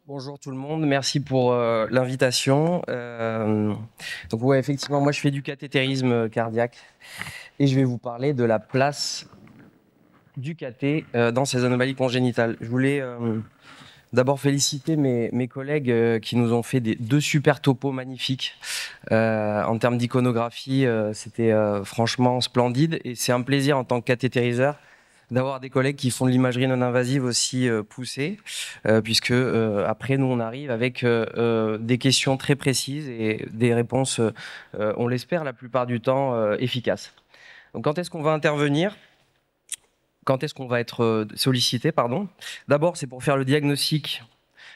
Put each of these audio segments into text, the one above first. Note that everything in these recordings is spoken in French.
Bonjour tout le monde, merci pour l'invitation. Donc ouais, effectivement, moi je fais du cathétérisme cardiaque et je vais vous parler de la place du cathé dans ces anomalies congénitales. Je voulais d'abord féliciter mes collègues qui nous ont fait deux super topos magnifiques. En termes d'iconographie, c'était franchement splendide et c'est un plaisir en tant que cathétériseur d'avoir des collègues qui font de l'imagerie non invasive aussi poussée, puisque après nous on arrive avec des questions très précises et des réponses, on l'espère la plupart du temps, efficaces. Donc quand est-ce qu'on va intervenir? Quand est-ce qu'on va être sollicité, pardon? D'abord, c'est pour faire le diagnostic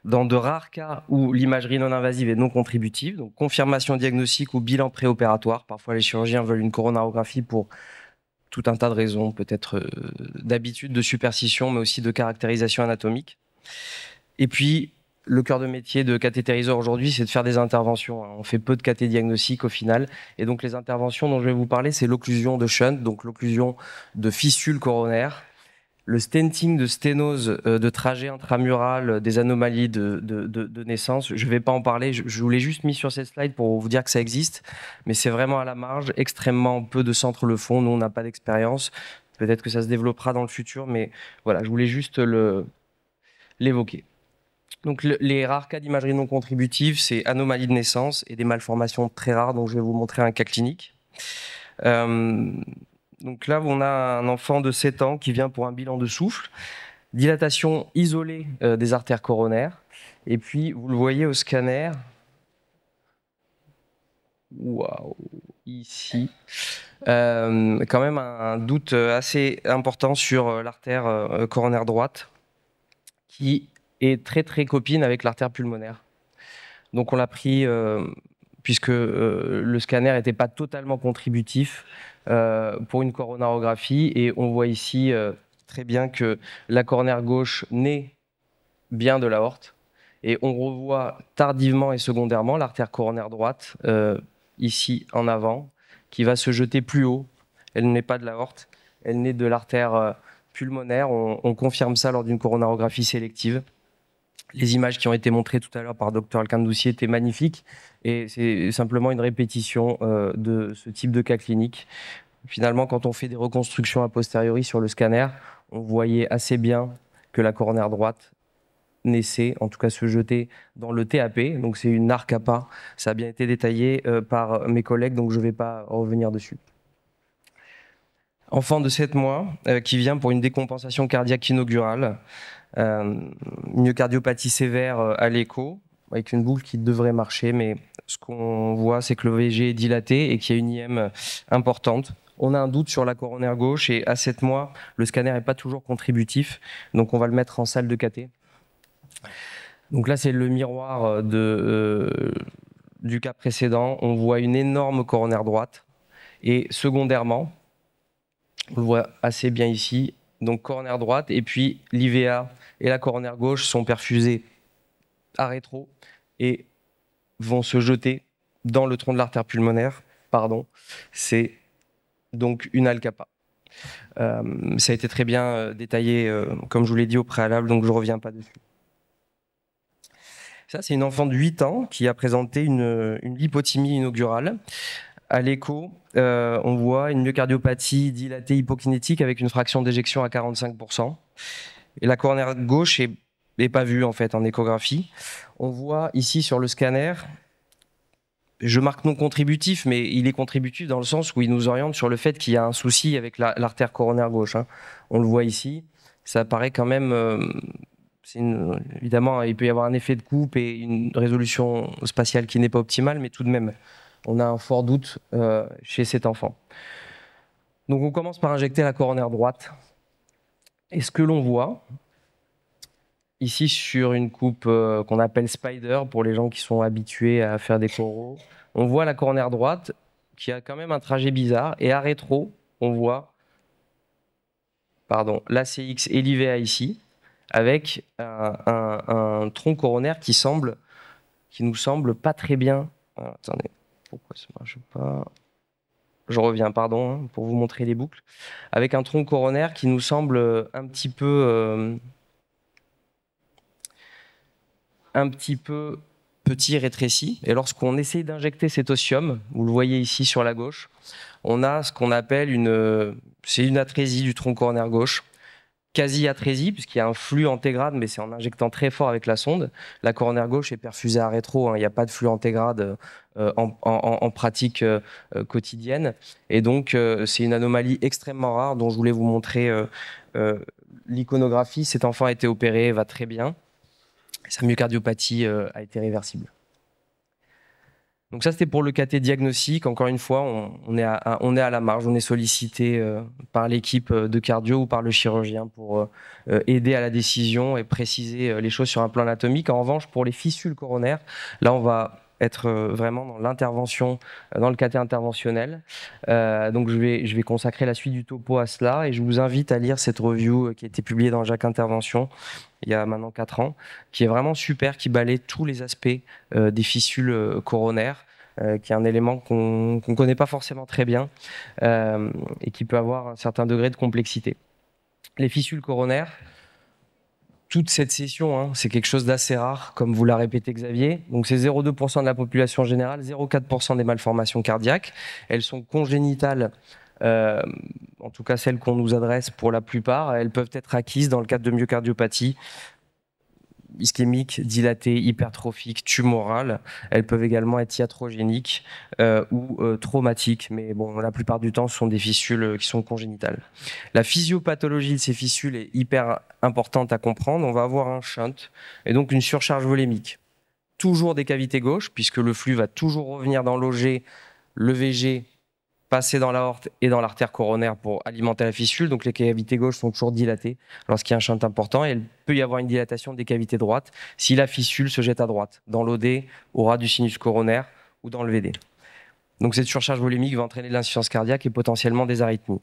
dans de rares cas où l'imagerie non invasive est non contributive, donc confirmation diagnostique ou bilan préopératoire. Parfois, les chirurgiens veulent une coronarographie pour tout un tas de raisons, peut-être d'habitude, de superstition, mais aussi de caractérisation anatomique. Et puis, le cœur de métier de cathétériseur aujourd'hui, c'est de faire des interventions. On fait peu de cathé-diagnostic au final. Et donc, les interventions dont je vais vous parler, c'est l'occlusion de shunt, donc l'occlusion de fistules coronaires, le stenting de sténose de trajet intramural, des anomalies de naissance. Je ne vais pas en parler, je vous l'ai juste mis sur cette slide pour vous dire que ça existe, mais c'est vraiment à la marge, extrêmement peu de centres le font, nous on n'a pas d'expérience, peut-être que ça se développera dans le futur, mais voilà, je voulais juste l'évoquer. Donc les rares cas d'imagerie non contributive, c'est anomalies de naissance et des malformations très rares, donc je vais vous montrer un cas clinique. Donc là, on a un enfant de 7 ans qui vient pour un bilan de souffle, dilatation isolée des artères coronaires. Et puis, vous le voyez au scanner, waouh, ici, quand même un doute assez important sur l'artère coronaire droite, qui est très très copine avec l'artère pulmonaire. Donc on l'a pris, puisque le scanner n'était pas totalement contributif pour une coronarographie, et on voit ici très bien que la coronaire gauche naît bien de l'aorte, et on revoit tardivement et secondairement l'artère coronaire droite, ici en avant, qui va se jeter plus haut. Elle n'est pas de l'aorte, elle naît de l'artère pulmonaire. On confirme ça lors d'une coronarographie sélective. Les images qui ont été montrées tout à l'heure par Dr Alcandoussier étaient magnifiques, et c'est simplement une répétition de ce type de cas clinique. Finalement, quand on fait des reconstructions a posteriori sur le scanner, on voyait assez bien que la coronaire droite naissait, en tout cas se jetait dans le TAP, donc c'est une arc à pas. Ça a bien été détaillé par mes collègues, donc je ne vais pas revenir dessus. Enfant de 7 mois qui vient pour une décompensation cardiaque inaugurale, myocardiopathie sévère à l'écho, avec une boucle qui devrait marcher, mais ce qu'on voit, c'est que le VG est dilaté et qu'il y a une IM importante. On a un doute sur la coronaire gauche, et à 7 mois, le scanner n'est pas toujours contributif, donc on va le mettre en salle de cathé. Donc là, c'est le miroir du cas précédent. On voit une énorme coronaire droite, et secondairement, on le voit assez bien ici, donc coronaire droite, et puis l'IVA et la coronaire gauche sont perfusées à rétro et vont se jeter dans le tronc de l'artère pulmonaire. Pardon, c'est donc une alcapa. Ça a été très bien détaillé, comme je vous l'ai dit au préalable, donc je ne reviens pas dessus. Ça, c'est une enfant de 8 ans qui a présenté une lipothymie inaugurale. À l'écho, on voit une myocardiopathie dilatée hypokinétique avec une fraction d'éjection à 45%. Et la coronaire gauche n'est pas vue en fait en échographie. On voit ici sur le scanner, je marque non contributif, mais il est contributif dans le sens où il nous oriente sur le fait qu'il y a un souci avec l'artère coronaire gauche. On le voit ici, ça paraît quand même... évidemment, il peut y avoir un effet de coupe et une résolution spatiale qui n'est pas optimale, mais tout de même, on a un fort doute chez cet enfant. Donc on commence par injecter la coronaire droite. Et ce que l'on voit, ici sur une coupe qu'on appelle spider, pour les gens qui sont habitués à faire des coraux, on voit la coronaire droite qui a quand même un trajet bizarre, et à rétro, on voit l'ACX et l'IVA ici, avec un tronc coronaire qui nous semble pas très bien. Attendez, pourquoi ça ne marche pas? Je reviens, pardon, pour vous montrer les boucles. Avec un tronc coronaire qui nous semble un petit peu un petit peu petit, rétréci. Et lorsqu'on essaye d'injecter cet osseum, vous le voyez ici sur la gauche, on a ce qu'on appelle c'est une atrésie du tronc coronaire gauche, quasi-atrésie, puisqu'il y a un flux antégrade, mais c'est en injectant très fort avec la sonde. La coronaire gauche est perfusée à rétro, hein, il n'y a pas de flux antégrade en pratique quotidienne. Et donc, c'est une anomalie extrêmement rare dont je voulais vous montrer l'iconographie. Cet enfant a été opéré, va très bien. Sa myocardiopathie a été réversible. Donc ça, c'était pour le caté diagnostic. Encore une fois, on est à la marge, on est sollicité par l'équipe de cardio ou par le chirurgien pour aider à la décision et préciser les choses sur un plan anatomique. En revanche, pour les fistules coronaires, là, on va être vraiment dans l'intervention, dans le caté interventionnel. Donc je vais consacrer la suite du topo à cela et je vous invite à lire cette review qui a été publiée dans Jacques Intervention il y a maintenant 4 ans, qui est vraiment super, qui balaie tous les aspects des fistules coronaires, qui est un élément qu'on ne connaît pas forcément très bien et qui peut avoir un certain degré de complexité. Les fistules coronaires, toute cette session, hein, c'est quelque chose d'assez rare, comme vous l'a répété Xavier. Donc c'est 0,2% de la population générale, 0,4% des malformations cardiaques. Elles sont congénitales, en tout cas celles qu'on nous adresse pour la plupart. Elles peuvent être acquises dans le cadre de myocardiopathie ischémique, dilatée, hypertrophique, tumorale. Elles peuvent également être iatrogéniques ou traumatiques, mais bon, la plupart du temps, ce sont des fistules qui sont congénitales. La physiopathologie de ces fistules est hyper importante à comprendre. On va avoir un shunt et donc une surcharge volémique. Toujours des cavités gauches, puisque le flux va toujours revenir dans l'OG, le VG, passer dans l'aorte et dans l'artère coronaire pour alimenter la fistule. Donc les cavités gauches sont toujours dilatées lorsqu'il y a un shunt important et il peut y avoir une dilatation des cavités droites si la fistule se jette à droite, dans l'OD, au ras du sinus coronaire ou dans le VD. Donc cette surcharge volémique va entraîner de l'insuffisance cardiaque et potentiellement des arythmies.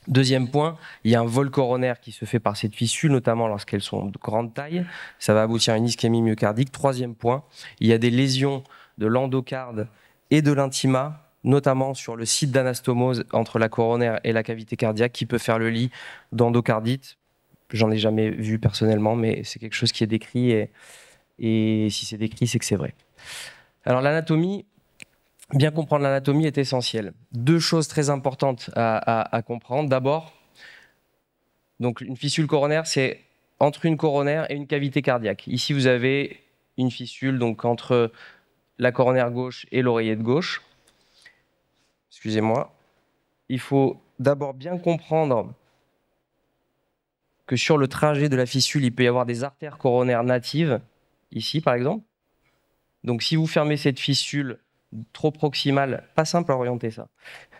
Deuxième point, il y a un vol coronaire qui se fait par cette fistule, notamment lorsqu'elles sont de grande taille. Ça va aboutir à une ischémie myocardique. Troisième point, il y a des lésions de l'endocarde et de l'intima, notamment sur le site d'anastomose entre la coronaire et la cavité cardiaque, qui peut faire le lit d'endocardite. J'en ai jamais vu personnellement, mais c'est quelque chose qui est décrit, et si c'est décrit, c'est que c'est vrai. Alors l'anatomie, bien comprendre l'anatomie est essentiel. 2 choses très importantes à comprendre. D'abord, donc une fistule coronaire, c'est entre une coronaire et une cavité cardiaque. Ici, vous avez une fistule donc entre la coronaire gauche et l'oreillette gauche. Excusez-moi. Il faut d'abord bien comprendre que sur le trajet de la fistule, il peut y avoir des artères coronaires natives, ici par exemple. Donc si vous fermez cette fistule trop proximale, pas simple à orienter ça,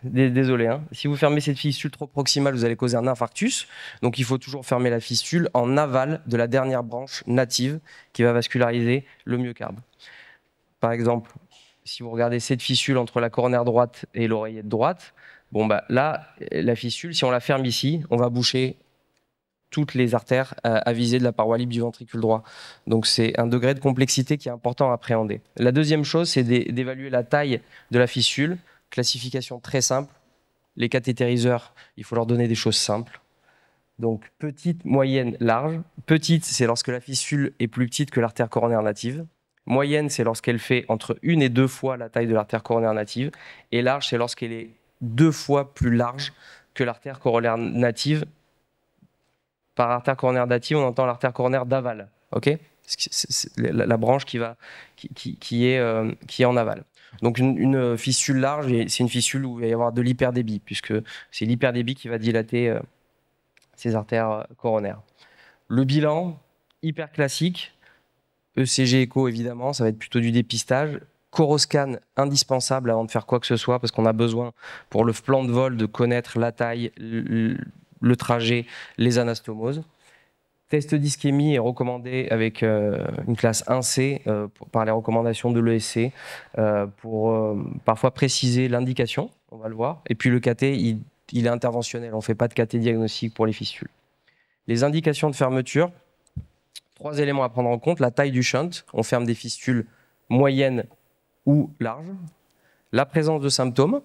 désolé, hein. Si vous fermez cette fistule trop proximale, vous allez causer un infarctus. Donc il faut toujours fermer la fistule en aval de la dernière branche native qui va vasculariser le myocarde. Par exemple, si vous regardez cette fistule entre la coronaire droite et l'oreillette droite, bon bah là, la fistule, si on la ferme ici, on va boucher toutes les artères à viser de la paroi libre du ventricule droit. Donc c'est un degré de complexité qui est important à appréhender. La deuxième chose, c'est d'évaluer la taille de la fistule. Classification très simple. Les cathétériseurs, il faut leur donner des choses simples. Donc petite, moyenne, large. Petite, c'est lorsque la fistule est plus petite que l'artère coronaire native. Moyenne, c'est lorsqu'elle fait entre 1 et 2 fois la taille de l'artère coronaire native. Et large, c'est lorsqu'elle est 2 fois plus large que l'artère coronaire native. Par artère coronaire native, on entend l'artère coronaire d'aval. Okay, c'est la branche qui est en aval. Donc une fistule large, c'est une fistule où il va y avoir de l'hyperdébit, puisque c'est l'hyperdébit qui va dilater ces artères coronaires. Le bilan, hyper classique. ECG écho, évidemment, ça va être plutôt du dépistage. Coroscan, indispensable avant de faire quoi que ce soit, parce qu'on a besoin, pour le plan de vol, de connaître la taille, le trajet, les anastomoses. Test d'ischémie est recommandé avec une classe 1C par les recommandations de l'ESC pour parfois préciser l'indication, on va le voir. Et puis le caté, il est interventionnel, on ne fait pas de caté diagnostique pour les fistules. Les indications de fermeture, 3 éléments à prendre en compte. La taille du shunt, on ferme des fistules moyennes ou larges. La présence de symptômes,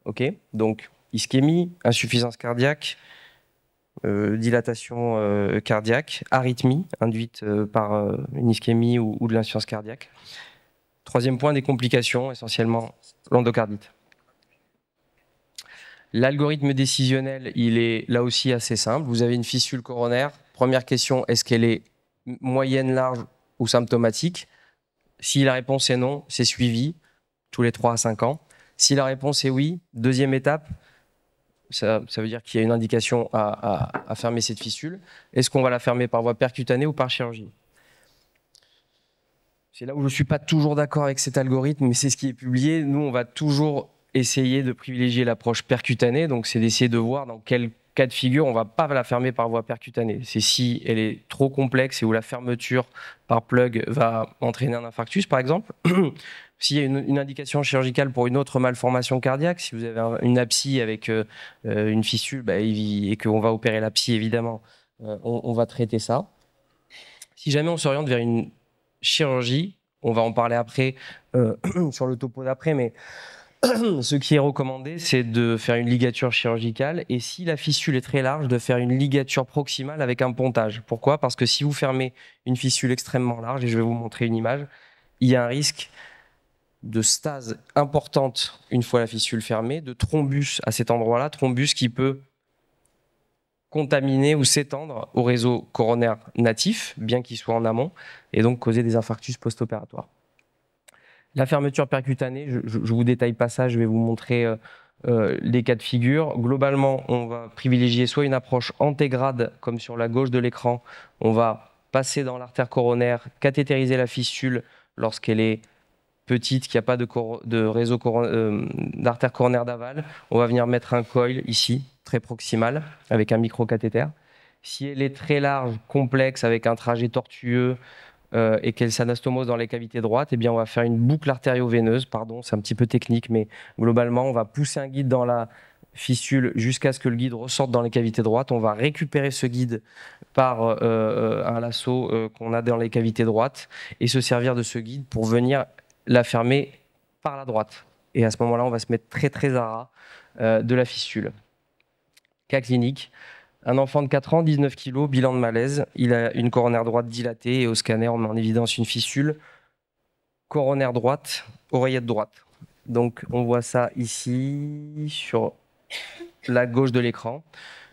okay, donc ischémie, insuffisance cardiaque, dilatation cardiaque, arythmie induite par une ischémie ou de l'insuffisance cardiaque. Troisième point, des complications, essentiellement l'endocardite. L'algorithme décisionnel, il est là aussi assez simple. Vous avez une fissule coronaire. Première question, est-ce qu'elle est moyenne, large ou symptomatique? Si la réponse est non, c'est suivi tous les 3 à 5 ans. Si la réponse est oui, deuxième étape, ça veut dire qu'il y a une indication à fermer cette fissule. Est-ce qu'on va la fermer par voie percutanée ou par chirurgie? C'est là où je ne suis pas toujours d'accord avec cet algorithme, mais c'est ce qui est publié. Nous, on va toujours essayer de privilégier l'approche percutanée, donc c'est d'essayer de voir dans quel cas de figure on ne va pas la fermer par voie percutanée. C'est si elle est trop complexe et où la fermeture par plug va entraîner un infarctus, par exemple. S'il y a une indication chirurgicale pour une autre malformation cardiaque, si vous avez une abscie avec une fissule et qu'on va opérer l'abscie, évidemment, on va traiter ça. Si jamais on s'oriente vers une chirurgie, on va en parler après sur le topo d'après, mais ce qui est recommandé, c'est de faire une ligature chirurgicale et si la fissule est très large, de faire une ligature proximale avec un pontage. Pourquoi? Parce que si vous fermez une fissule extrêmement large, et je vais vous montrer une image, il y a un risque de stase importante une fois la fissule fermée, de thrombus à cet endroit-là, thrombus qui peut contaminer ou s'étendre au réseau coronaire natif, bien qu'il soit en amont, et donc causer des infarctus post-opératoires. La fermeture percutanée, je ne vous détaille pas ça, je vais vous montrer les cas de figure. Globalement, on va privilégier soit une approche antégrade, comme sur la gauche de l'écran, on va passer dans l'artère coronaire, cathétériser la fissule lorsqu'elle est petite, qu'il n'y a pas de réseau d'artère coronaire d'aval. On va venir mettre un coil ici, très proximal, avec un microcathéter. Si elle est très large, complexe, avec un trajet tortueux, et qu'elle s'anastomose dans les cavités droites, eh bien on va faire une boucle artério-veineuse, pardon, c'est un petit peu technique, mais globalement, on va pousser un guide dans la fissule jusqu'à ce que le guide ressorte dans les cavités droites. On va récupérer ce guide par un lasso qu'on a dans les cavités droites et se servir de ce guide pour venir la fermer par la droite. Et à ce moment-là, on va se mettre très très à ras de la fissule. Cas clinique. Un enfant de 4 ans, 19 kg, bilan de malaise. Il a une coronaire droite dilatée et au scanner, on met en évidence une fissule. Coronaire droite, oreillette droite. Donc, on voit ça ici, sur la gauche de l'écran.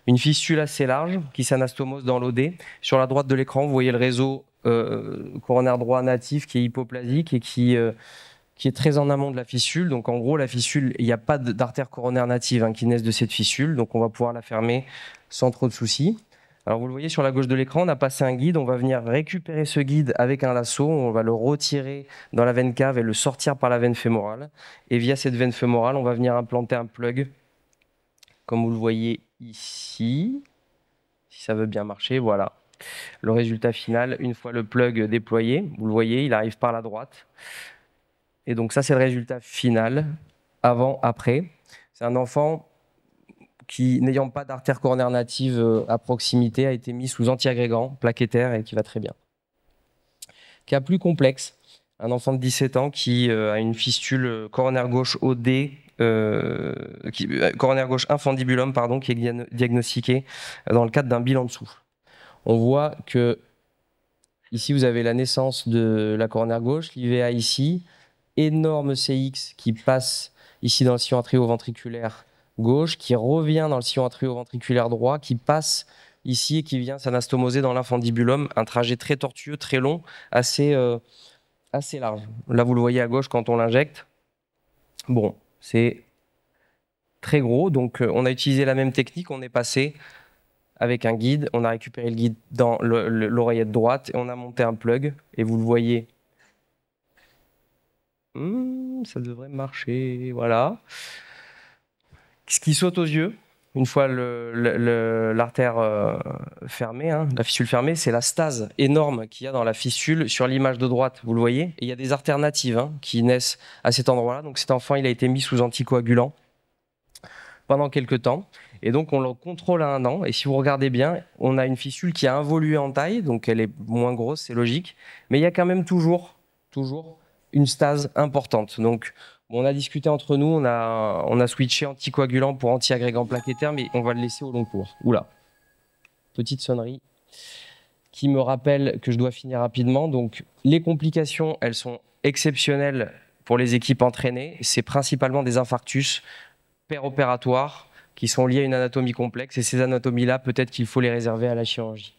Une fissule assez large qui s'anastomose dans l'OD. Sur la droite de l'écran, vous voyez le réseau coronaire droit natif qui est hypoplasique et qui est très en amont de la fissule. Donc en gros, la fissule, il n'y a pas d'artère coronaire native qui naissent de cette fissule. Donc on va pouvoir la fermer sans trop de soucis. Alors vous le voyez sur la gauche de l'écran, on a passé un guide. On va venir récupérer ce guide avec un lasso. On va le retirer dans la veine cave et le sortir par la veine fémorale. Et via cette veine fémorale, on va venir implanter un plug, comme vous le voyez ici. Si ça veut bien marcher, voilà. Le résultat final, une fois le plug déployé, vous le voyez, il arrive par la droite. Et donc ça, c'est le résultat final, avant, après. C'est un enfant qui, n'ayant pas d'artère coronaire native à proximité, a été mis sous antiagrégant plaquettaire et qui va très bien. Cas plus complexe, un enfant de 17 ans qui a une fistule coronaire gauche OD, coronaire gauche infundibulum, pardon, qui est diagnostiqué dans le cadre d'un bilan de souffle. On voit que ici, vous avez la naissance de la coronaire gauche, l'IVA ici, énorme CX qui passe ici dans le sillon atrioventriculaire gauche, qui revient dans le sillon atrioventriculaire droit, qui passe ici et qui vient s'anastomoser dans l'infundibulum, un trajet très tortueux, très long, assez large. Là, vous le voyez à gauche quand on l'injecte. Bon, c'est très gros, donc on a utilisé la même technique, on est passé avec un guide, on a récupéré le guide dans l'oreillette droite et on a monté un plug, et vous le voyez. Ça devrait marcher, voilà. Ce qui saute aux yeux, une fois l'artère fermée, la fissule fermée, c'est la stase énorme qu'il y a dans la fissule sur l'image de droite, vous le voyez. Et il y a des artères natives qui naissent à cet endroit-là. Donc cet enfant, il a été mis sous anticoagulant pendant quelques temps. Et donc, on le contrôle à 1 an. Et si vous regardez bien, on a une fissule qui a involué en taille. Donc, elle est moins grosse, c'est logique. Mais il y a quand même toujours une stase importante. Donc, on a discuté entre nous. On a switché anticoagulant pour antiagrégant plaquettaire, mais on va le laisser au long cours. Oula. petite sonnerie qui me rappelle que je dois finir rapidement. Donc, les complications, elles sont exceptionnelles pour les équipes entraînées. C'est principalement des infarctus péropératoires qui sont liés à une anatomie complexe. Et ces anatomies-là, peut-être qu'il faut les réserver à la chirurgie.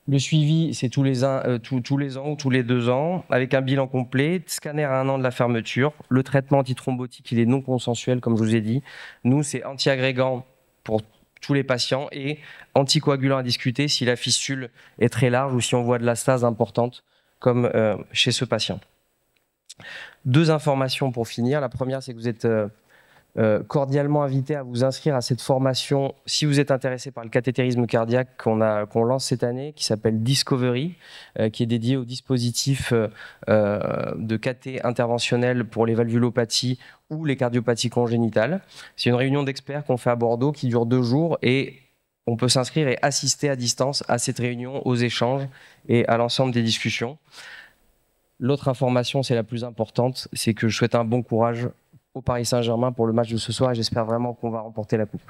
Le suivi, c'est tous les ans ou tous les 2 ans, avec un bilan complet, scanner à 1 an de la fermeture. Le traitement antithrombotique, il est non consensuel, comme je vous ai dit. Nous, c'est antiagrégant pour tous les patients et anticoagulant à discuter si la fistule est très large ou si on voit de la stase importante, comme chez ce patient. 2 informations pour finir. La première, c'est que vous êtes cordialement invité à vous inscrire à cette formation si vous êtes intéressé par le cathétérisme cardiaque qu'on lance cette année, qui s'appelle Discovery, qui est dédié au dispositif de cathé interventionnel pour les valvulopathies ou les cardiopathies congénitales. C'est une réunion d'experts qu'on fait à Bordeaux qui dure 2 jours et on peut s'inscrire et assister à distance à cette réunion, aux échanges et à l'ensemble des discussions. L'autre information, c'est la plus importante, c'est que je souhaite un bon courage au Paris Saint-Germain pour le match de ce soir et j'espère vraiment qu'on va remporter la coupe.